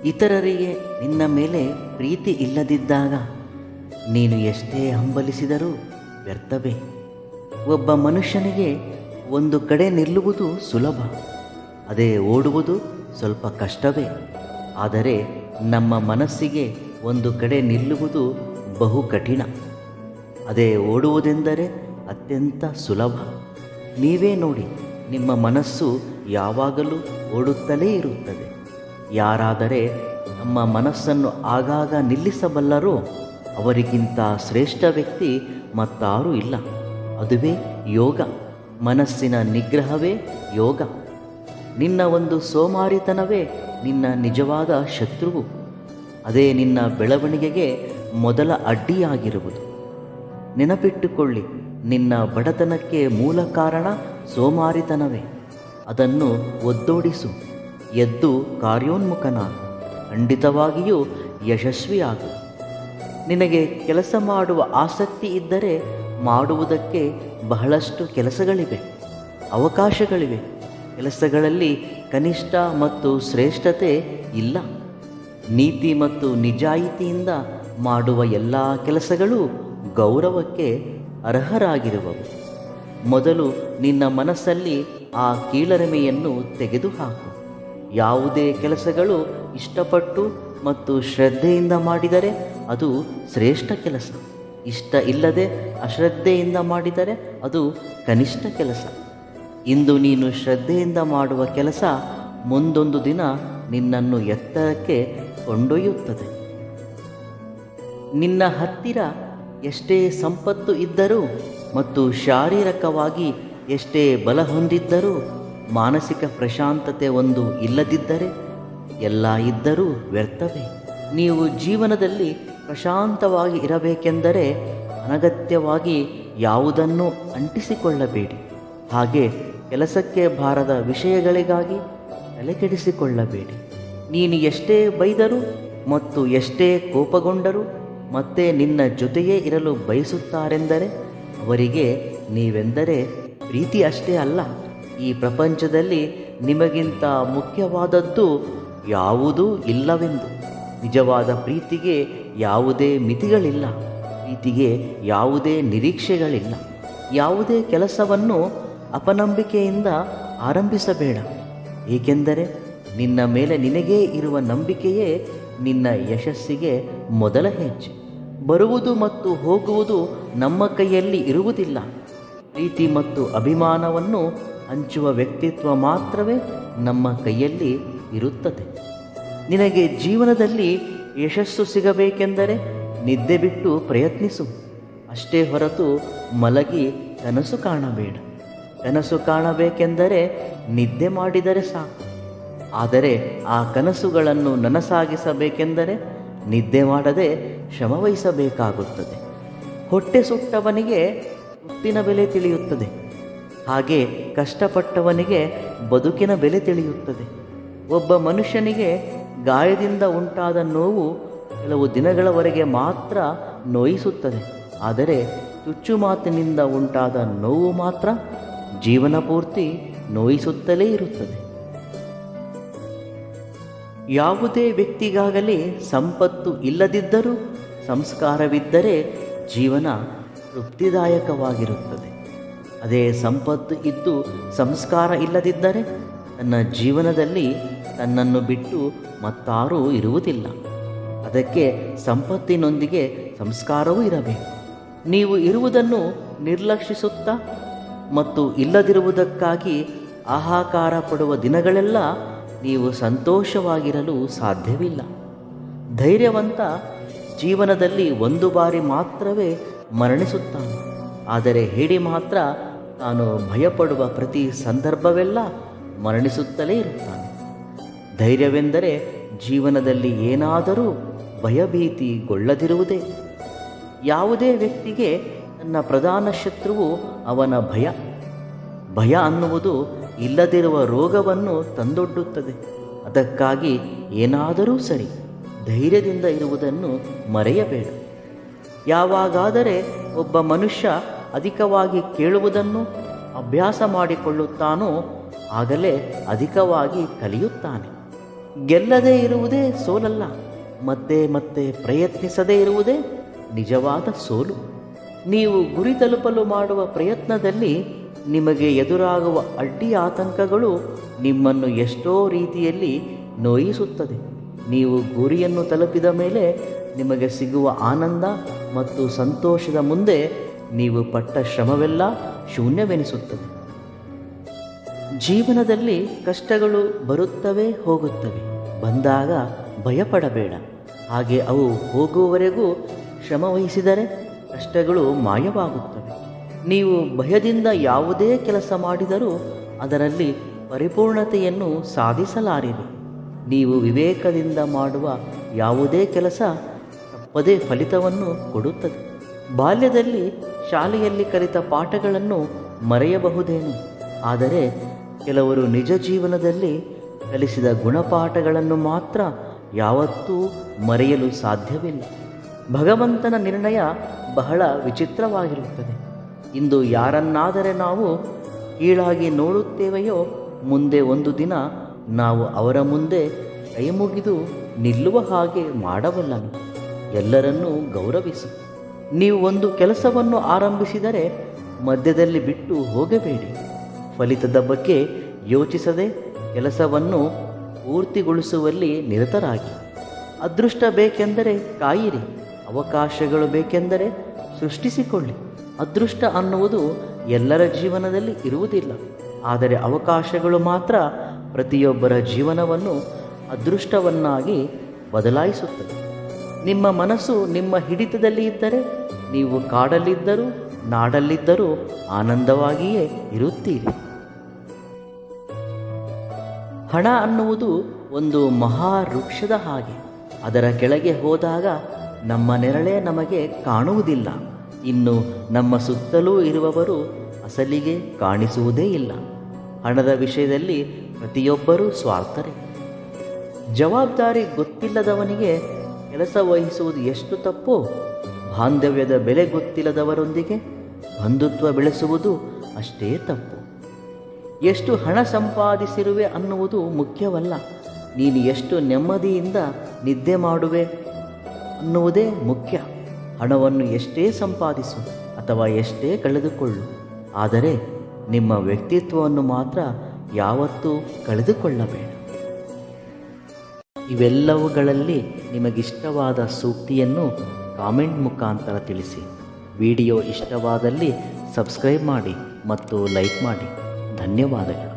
ಇತರರಿಗೆ ನಿನ್ನ ಮೇಲೆ ಪ್ರೀತಿ ಇಲ್ಲದಿದ್ದಾಗ ನೀನು ಎಷ್ಟೇ ಹಂಬಲಿಸಿದರೂ ವ್ಯರ್ಥವೇ. ಒಬ್ಬ ಮನುಷ್ಯನಿಗೆ ಒಂದು ಕಡೆ ನಿಲ್ಲುವುದು ಸುಲಭ, ಅದೇ ಓಡುವುದು ಸ್ವಲ್ಪ ಕಷ್ಟವೇ. ಆದರೆ ನಮ್ಮ ಮನಸ್ಸಿಗೆ ಒಂದು ಕಡೆ ನಿಲ್ಲುವುದು ಬಹು ಕಠಿಣ, ಅದೇ ಓಡುವುದೆಂದರೆ ಅತ್ಯಂತ ಸುಲಭ. ನೀವೇ ನೋಡಿ, ನಿಮ್ಮ ಮನಸ್ಸು ಯಾವಾಗಲೂ ಓಡುತ್ತಲೇ ಇರುತ್ತದೆ. ಯಾರಾದರೆ ನಮ್ಮ ಮನಸ್ಸನ್ನು ಆಗಾಗ ನಿಲ್ಲಿಸಬಲ್ಲರೋ ಅವರಿಗಿಂತ ಶ್ರೇಷ್ಠ ವ್ಯಕ್ತಿ ಮತ್ತಾರೂ ಇಲ್ಲ. ಅದುವೇ ಯೋಗ, ಮನಸ್ಸಿನ ನಿಗ್ರಹವೇ ಯೋಗ. ನಿನ್ನ ಒಂದು ಸೋಮಾರಿತನವೇ ನಿನ್ನ ನಿಜವಾದ ಶತ್ರುವು, ಅದೇ ನಿನ್ನ ಬೆಳವಣಿಗೆಗೆ ಮೊದಲ ಅಡ್ಡಿಯಾಗಿರುವುದು. ನೆನಪಿಟ್ಟುಕೊಳ್ಳಿ, ನಿನ್ನ ಬಡತನಕ್ಕೆ ಮೂಲ ಕಾರಣ ಸೋಮಾರಿತನವೇ. ಅದನ್ನು ಒದ್ದೋಡಿಸು, ಎದ್ದು ಕಾರ್ಯೋನ್ಮುಖನಾಗು, ಖಂಡಿತವಾಗಿಯೂ ಯಶಸ್ವಿಯಾಗು. ನಿನಗೆ ಕೆಲಸ ಮಾಡುವ ಆಸಕ್ತಿ ಇದ್ದರೆ ಮಾಡುವುದಕ್ಕೆ ಬಹಳಷ್ಟು ಕೆಲಸಗಳಿವೆ, ಅವಕಾಶಗಳಿವೆ. ಕೆಲಸಗಳಲ್ಲಿ ಕನಿಷ್ಠ ಮತ್ತು ಶ್ರೇಷ್ಠತೆ ಇಲ್ಲ. ನೀತಿ ಮತ್ತು ನಿಜಾಯಿತಿಯಿಂದ ಮಾಡುವ ಎಲ್ಲ ಕೆಲಸಗಳು ಗೌರವಕ್ಕೆ ಅರ್ಹರಾಗಿರುವವು. ಮೊದಲು ನಿನ್ನ ಮನಸ್ಸಲ್ಲಿ ಆ ಕೀಳರಿಮೆಯನ್ನು ತೆಗೆದುಹಾಕು. ಯಾವುದೇ ಕೆಲಸಗಳು ಇಷ್ಟಪಟ್ಟು ಮತ್ತು ಶ್ರದ್ಧೆಯಿಂದ ಮಾಡಿದರೆ ಅದು ಶ್ರೇಷ್ಠ ಕೆಲಸ. ಇಷ್ಟ ಇಲ್ಲದೆ ಅಶ್ರದ್ಧೆಯಿಂದ ಮಾಡಿದರೆ ಅದು ಕನಿಷ್ಠ ಕೆಲಸ. ಇಂದು ನೀನು ಶ್ರದ್ಧೆಯಿಂದ ಮಾಡುವ ಕೆಲಸ ಮುಂದೊಂದು ದಿನ ನಿನ್ನನ್ನು ಎತ್ತರಕ್ಕೆ ಕೊಂಡೊಯ್ಯುತ್ತದೆ. ನಿನ್ನ ಹತ್ತಿರ ಎಷ್ಟೇ ಸಂಪತ್ತು ಇದ್ದರೂ ಮತ್ತು ಶಾರೀರಿಕವಾಗಿ ಎಷ್ಟೇ ಬಲ ಹೊಂದಿದ್ದರೂ ಮಾನಸಿಕ ಪ್ರಶಾಂತತೆ ಒಂದು ಇಲ್ಲದಿದ್ದರೆ ಎಲ್ಲ ಇದ್ದರೂ ವ್ಯರ್ಥವೇ. ನೀವು ಜೀವನದಲ್ಲಿ ಪ್ರಶಾಂತವಾಗಿ ಇರಬೇಕೆಂದರೆ ಅನಗತ್ಯವಾಗಿ ಯಾವುದನ್ನು ಅಂಟಿಸಿಕೊಳ್ಳಬೇಡಿ. ಹಾಗೆ ಕೆಲಸಕ್ಕೆ ಬಾರದ ವಿಷಯಗಳಿಗಾಗಿ ತಲೆಕೆಡಿಸಿಕೊಳ್ಳಬೇಡಿ. ನೀನು ಎಷ್ಟೇ ಬೈದರೂ ಮತ್ತು ಎಷ್ಟೇ ಕೋಪಗೊಂಡರೂ ಮತ್ತೆ ನಿನ್ನ ಜೊತೆಯೇ ಇರಲು ಬಯಸುತ್ತಾರೆಂದರೆ ಅವರಿಗೆ ನೀವೆಂದರೆ ಪ್ರೀತಿ ಅಷ್ಟೇ ಅಲ್ಲ. ಈ ಪ್ರಪಂಚದಲ್ಲಿ ನಿಮಗಿಂತ ಮುಖ್ಯವಾದದ್ದು ಯಾವುದೂ ಇಲ್ಲವೆಂದು. ನಿಜವಾದ ಪ್ರೀತಿಗೆ ಯಾವುದೇ ಮಿತಿಗಳಿಲ್ಲ, ಪ್ರೀತಿಗೆ ಯಾವುದೇ ನಿರೀಕ್ಷೆಗಳಿಲ್ಲ. ಯಾವುದೇ ಕೆಲಸವನ್ನು ಅಪನಂಬಿಕೆಯಿಂದ ಆರಂಭಿಸಬೇಡ, ಏಕೆಂದರೆ ನಿನ್ನ ಮೇಲೆ ನಿನಗೇ ಇರುವ ನಂಬಿಕೆಯೇ ನಿನ್ನ ಯಶಸ್ಸಿಗೆ ಮೊದಲ ಹೆಜ್ಜೆ. ಬರುವುದು ಮತ್ತು ಹೋಗುವುದು ನಮ್ಮ ಕೈಯಲ್ಲಿ ಇರುವುದಿಲ್ಲ. ಪ್ರೀತಿ ಮತ್ತು ಅಭಿಮಾನವನ್ನು ಹಂಚುವ ವ್ಯಕ್ತಿತ್ವ ಮಾತ್ರವೇ ನಮ್ಮ ಕೈಯಲ್ಲಿ ಇರುತ್ತದೆ. ನಿನಗೆ ಜೀವನದಲ್ಲಿ ಯಶಸ್ಸು ಸಿಗಬೇಕೆಂದರೆ ನಿದ್ದೆ ಬಿಟ್ಟು ಪ್ರಯತ್ನಿಸು, ಅಷ್ಟೇ ಹೊರತು ಮಲಗಿ ಕನಸು ಕಾಣಬೇಡ. ಕನಸು ಕಾಣಬೇಕೆಂದರೆ ನಿದ್ದೆ ಮಾಡಿದರೆ ಸಾಕು. ಆದರೆ ಆ ಕನಸುಗಳನ್ನು ನನಸಾಗಿಸಬೇಕೆಂದರೆ ನಿದ್ದೆ ಮಾಡದೆ ಶ್ರಮವಹಿಸಬೇಕಾಗುತ್ತದೆ. ಹೊಟ್ಟೆ ಸುಟ್ಟವನಿಗೆ ತುತ್ತಿನ ಬೆಲೆ ತಿಳಿಯುತ್ತದೆ, ಹಾಗೆ ಕಷ್ಟಪಟ್ಟವನಿಗೆ ಬದುಕಿನ ಬೆಲೆ ತಿಳಿಯುತ್ತದೆ. ಒಬ್ಬ ಮನುಷ್ಯನಿಗೆ ಗಾಯದಿಂದ ಉಂಟಾದ ನೋವು ಕೆಲವು ದಿನಗಳವರೆಗೆ ಮಾತ್ರ ನೋಯಿಸುತ್ತದೆ, ಆದರೆ ಚುಚ್ಚು ಮಾತಿನಿಂದ ಉಂಟಾದ ನೋವು ಮಾತ್ರ ಜೀವನ ಪೂರ್ತಿ ನೋಯಿಸುತ್ತಲೇ ಇರುತ್ತದೆ. ಯಾವುದೇ ವ್ಯಕ್ತಿಗಾಗಲಿ ಸಂಪತ್ತು ಇಲ್ಲದಿದ್ದರೂ ಸಂಸ್ಕಾರವಿದ್ದರೆ ಜೀವನ ತೃಪ್ತಿದಾಯಕವಾಗಿರುತ್ತದೆ. ಅದೇ ಸಂಪತ್ತು ಇದ್ದು ಸಂಸ್ಕಾರ ಇಲ್ಲದಿದ್ದರೆ ತನ್ನ ಜೀವನದಲ್ಲಿ ತನ್ನನ್ನು ಬಿಟ್ಟು ಮತ್ತಾರೂ ಇರುವುದಿಲ್ಲ. ಅದಕ್ಕೆ ಸಂಪತ್ತಿನೊಂದಿಗೆ ಸಂಸ್ಕಾರವೂ ಇರಬೇಕು. ನೀವು ಇರುವುದನ್ನು ನಿರ್ಲಕ್ಷಿಸುತ್ತಾ ಮತ್ತು ಇಲ್ಲದಿರುವುದಕ್ಕಾಗಿ ಹಾಹಾಕಾರ ಪಡುವ ದಿನಗಳೆಲ್ಲ ನೀವು ಸಂತೋಷವಾಗಿರಲು ಸಾಧ್ಯವಿಲ್ಲ. ಧೈರ್ಯವಂತ ಜೀವನದಲ್ಲಿ ಒಂದು ಬಾರಿ ಮಾತ್ರವೇ ಮರಣಿಸುತ್ತಾನೆ, ಆದರೆ ಹೇಡಿ ಮಾತ್ರ ತಾನು ಭಯಪಡುವ ಪ್ರತಿ ಸಂದರ್ಭವೆಲ್ಲ ಮರಣಿಸುತ್ತಲೇ ಇರುತ್ತಾನೆ. ಧೈರ್ಯವೆಂದರೆ ಜೀವನದಲ್ಲಿ ಏನಾದರೂ ಭಯಭೀತಿಗೊಳ್ಳದಿರುವುದೇ. ಯಾವುದೇ ವ್ಯಕ್ತಿಗೆ ತನ್ನ ಪ್ರಧಾನ ಶತ್ರುವು ಅವನ ಭಯ. ಭಯ ಅನ್ನುವುದು ಇಲ್ಲದಿರುವ ರೋಗವನ್ನು ತಂದೊಡ್ಡುತ್ತದೆ. ಅದಕ್ಕಾಗಿ ಏನಾದರೂ ಸರಿ ಧೈರ್ಯದಿಂದ ಇರುವುದನ್ನು ಮರೆಯಬೇಡ. ಯಾವಾಗಾದರೆ ಒಬ್ಬ ಮನುಷ್ಯ ಅಧಿಕವಾಗಿ ಕೇಳುವುದನ್ನು ಅಭ್ಯಾಸ ಮಾಡಿಕೊಳ್ಳುತ್ತಾನೋ ಆಗಲೇ ಅಧಿಕವಾಗಿ ಕಲಿಯುತ್ತಾನೆ. ಗೆಲ್ಲದೇ ಇರುವುದೇ ಸೋಲಲ್ಲ, ಮತ್ತೆ ಮತ್ತೆ ಪ್ರಯತ್ನಿಸದೇ ಇರುವುದೇ ನಿಜವಾದ ಸೋಲು. ನೀವು ಗುರಿ ತಲುಪಲು ಮಾಡುವ ಪ್ರಯತ್ನದಲ್ಲಿ ನಿಮಗೆ ಎದುರಾಗುವ ಅಡ್ಡಿ ಆತಂಕಗಳು ನಿಮ್ಮನ್ನು ಎಷ್ಟೋ ರೀತಿಯಲ್ಲಿ ನೋಯಿಸುತ್ತದೆ. ನೀವು ಗುರಿಯನ್ನು ತಲುಪಿದ ಮೇಲೆ ನಿಮಗೆ ಸಿಗುವ ಆನಂದ ಮತ್ತು ಸಂತೋಷದ ಮುಂದೆ ನೀವು ಪಟ್ಟ ಶ್ರಮವೆಲ್ಲ ಶೂನ್ಯವೆನಿಸುತ್ತದೆ. ಜೀವನದಲ್ಲಿ ಕಷ್ಟಗಳು ಬರುತ್ತವೆ ಹೋಗುತ್ತವೆ. ಬಂದಾಗ ಭಯಪಡಬೇಡ. ಹಾಗೆ ಅವು ಹೋಗುವವರೆಗೂ ಶ್ರಮವಹಿಸಿದರೆ ಕಷ್ಟಗಳು ಮಾಯವಾಗುತ್ತವೆ. ನೀವು ಭಯದಿಂದ ಯಾವುದೇ ಕೆಲಸ ಮಾಡಿದರೂ ಅದರಲ್ಲಿ ಪರಿಪೂರ್ಣತೆಯನ್ನು ಸಾಧಿಸಲಾರಿರಿ. ನೀವು ವಿವೇಕದಿಂದ ಮಾಡುವ ಯಾವುದೇ ಕೆಲಸ ತಪ್ಪದೇ ಫಲಿತವನ್ನು ಕೊಡುತ್ತದೆ. ಬಾಲ್ಯದಲ್ಲಿ ಶಾಲೆಯಲ್ಲಿ ಕಲಿತ ಪಾಠಗಳನ್ನು ಮರೆಯಬಹುದೇನು, ಆದರೆ ಕೆಲವರು ನಿಜ ಜೀವನದಲ್ಲಿ ಕಲಿಸಿದ ಗುಣಪಾಠಗಳನ್ನು ಮಾತ್ರ ಯಾವತ್ತೂ ಮರೆಯಲು ಸಾಧ್ಯವಿಲ್ಲ. ಭಗವಂತನ ನಿರ್ಣಯ ಬಹಳ ವಿಚಿತ್ರವಾಗಿರುತ್ತದೆ. ಇಂದು ಯಾರನ್ನಾದರೆ ನಾವು ಕೀಳಾಗಿ ನೋಡುತ್ತೇವೆಯೋ, ಮುಂದೆ ಒಂದು ದಿನ ನಾವು ಅವರ ಮುಂದೆ ಕೈಮುಗಿದು ನಿಲ್ಲುವ ಹಾಗೆ ಮಾಡಬಲ್ಲನು. ಎಲ್ಲರನ್ನೂ ಗೌರವಿಸು. ನೀವು ಒಂದು ಕೆಲಸವನ್ನು ಆರಂಭಿಸಿದರೆ ಮಧ್ಯದಲ್ಲಿ ಬಿಟ್ಟು ಹೋಗಬೇಡಿ. ಫಲಿತದ ಬಗ್ಗೆ ಯೋಚಿಸದೆ ಕೆಲಸವನ್ನು ಪೂರ್ತಿಗೊಳಿಸುವಲ್ಲಿ ನಿರತರಾಗಿ. ಅದೃಷ್ಟ ಬೇಕೆಂದರೆ ಕಾಯಿರಿ, ಅವಕಾಶಗಳು ಬೇಕೆಂದರೆ ಸೃಷ್ಟಿಸಿಕೊಳ್ಳಿ. ಅದೃಷ್ಟ ಅನ್ನುವುದು ಎಲ್ಲರ ಜೀವನದಲ್ಲಿ ಇರುವುದಿಲ್ಲ, ಆದರೆ ಅವಕಾಶಗಳು ಮಾತ್ರ ಪ್ರತಿಯೊಬ್ಬರ ಜೀವನವನ್ನು ಅದೃಷ್ಟವನ್ನಾಗಿ ಬದಲಾಯಿಸುತ್ತದೆ. ನಿಮ್ಮ ಮನಸ್ಸು ನಿಮ್ಮ ಹಿಡಿತದಲ್ಲಿ ಇದ್ದರೆ ನೀವು ಕಾಡಲ್ಲಿದ್ದರೂ ನಾಡಲ್ಲಿದ್ದರೂ ಆನಂದವಾಗಿಯೇ ಇರುತ್ತೀರಿ. ಹಣ ಅನ್ನುವುದು ಒಂದು ಮಹಾ ವೃಕ್ಷದ ಹಾಗೆ. ಅದರ ಕೆಳಗೆ ಹೋದಾಗ ನಮ್ಮ ನೆರಳೇ ನಮಗೆ ಕಾಣುವುದಿಲ್ಲ. ಇನ್ನು ನಮ್ಮ ಸುತ್ತಲೂ ಇರುವವರು ಅಸಲಿಗೆ ಕಾಣಿಸುವುದೇ ಇಲ್ಲ. ಹಣದ ವಿಷಯದಲ್ಲಿ ಪ್ರತಿಯೊಬ್ಬರೂ ಸ್ವಾರ್ಥರೇ. ಜವಾಬ್ದಾರಿ ಗೊತ್ತಿಲ್ಲದವನಿಗೆ ಕೆಲಸ ವಹಿಸುವುದು ಎಷ್ಟು ತಪ್ಪೋ, ಬಾಂಧವ್ಯದ ಬೆಲೆ ಗೊತ್ತಿಲ್ಲದವರೊಂದಿಗೆ ಬಂಧುತ್ವ ಬೆಳೆಸುವುದು ಅಷ್ಟೇ ತಪ್ಪು. ಎಷ್ಟು ಹಣ ಸಂಪಾದಿಸಿರುವೆ ಅನ್ನುವುದು ಮುಖ್ಯವಲ್ಲ, ನೀನು ಎಷ್ಟು ನೆಮ್ಮದಿಯಿಂದ ನಿದ್ದೆ ಮಾಡುವೆ ಅನ್ನುವುದೇ ಮುಖ್ಯ. ಹಣವನ್ನು ಎಷ್ಟೇ ಸಂಪಾದಿಸು ಅಥವಾ ಎಷ್ಟೇ ಕಳೆದುಕೊಳ್ಳು, ಆದರೆ ನಿಮ್ಮ ವ್ಯಕ್ತಿತ್ವವನ್ನು ಮಾತ್ರ ಯಾವತ್ತೂ ಕಳೆದುಕೊಳ್ಳಬೇಡ. ಇವೆಲ್ಲವುಗಳಲ್ಲಿ ನಿಮಗಿಷ್ಟವಾದ ಸೂಕ್ತಿಯನ್ನು ಕಾಮೆಂಟ್ ಮುಖಾಂತರ ತಿಳಿಸಿ. ವಿಡಿಯೋ ಇಷ್ಟವಾದಲ್ಲಿ ಸಬ್ಸ್ಕ್ರೈಬ್ ಮಾಡಿ ಮತ್ತು ಲೈಕ್ ಮಾಡಿ. ಧನ್ಯವಾದಗಳು.